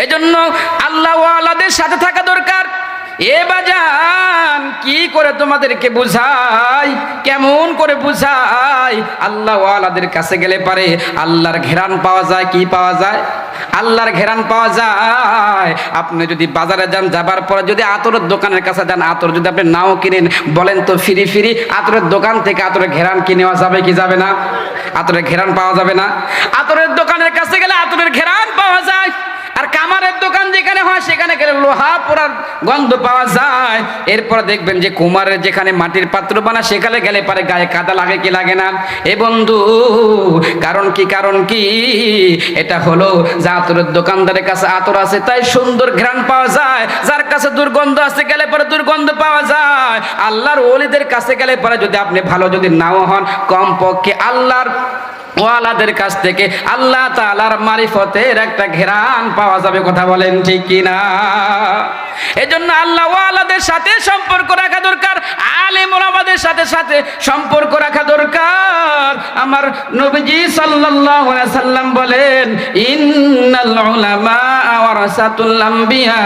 এজন্য আল্লাহ ওয়ালাদের সাথে থাকা দরকার। এ বাজান কি করে তোমাদেরকে বুঝাই, কেমন করে বুঝাই? আল্লাহ ওয়ালাদের কাছে গেলে পারে আল্লাহর ঘেরান পাওয়া যায়। কি পাওয়া যায়? আল্লাহর ঘেরান পাওয়া যায়। আপনি যদি বাজারে যান, যাবার পরে যদি আতরের দোকানের কাছে যান, আতর যদি আপনি নাও কিনেন, বলেন তো ফিরি ফিরি আতরের দোকান থেকে আতরের ঘেরান কি নেওয়া যাবে কি যাবে না? আতরের ঘেরান পাওয়া যাবে না? আতরের দোকানের কাছে গেলে আতরের ঘেরান পাওয়া যায়। আর কামারের দোকান যেখানে হয় সেখানে গেলে লোহা পোড়ার গন্ধ পাওয়া যায়। এরপর দেখবেন যে কুমারের যেখানে মাটির পাত্র বানায় সেখানে গেলে পারে গায়ে কাদা লাগে কি লাগে না? এ বন্ধু, কারণ কি? কারণ কি? এটা হলো যে আতরের দোকানদারের কাছে আতর আছে তাই সুন্দর ঘ্রাণ পাওয়া যায়, যার কাছে দুর্গন্ধ আছে গেলে পরে দুর্গন্ধ পাওয়া যায়। আল্লাহর ওলিদের কাছে গেলে পরে যদি আপনি ভালো যদি নাও হন, কমপক্ষে আল্লাহর ওয়ালাদের কাছ থেকে আল্লাহ তাআলার মারিফতের একটা ঘেরান পাওয়া যাবে। কথা বলেন ঠিক কিনা? এজন্য আল্লাহ ওয়ালাদের সাথে সম্পর্ক রাখা দরকার, আলেম ওলামাদের সাথে সাথে সম্পর্ক রাখা দরকার। আমার নবীজি সাল্লাল্লাহু আলাইহি সাল্লাম বলেন, ইন্নাল উলামা ওয়ারাসাতুল আম্বিয়া।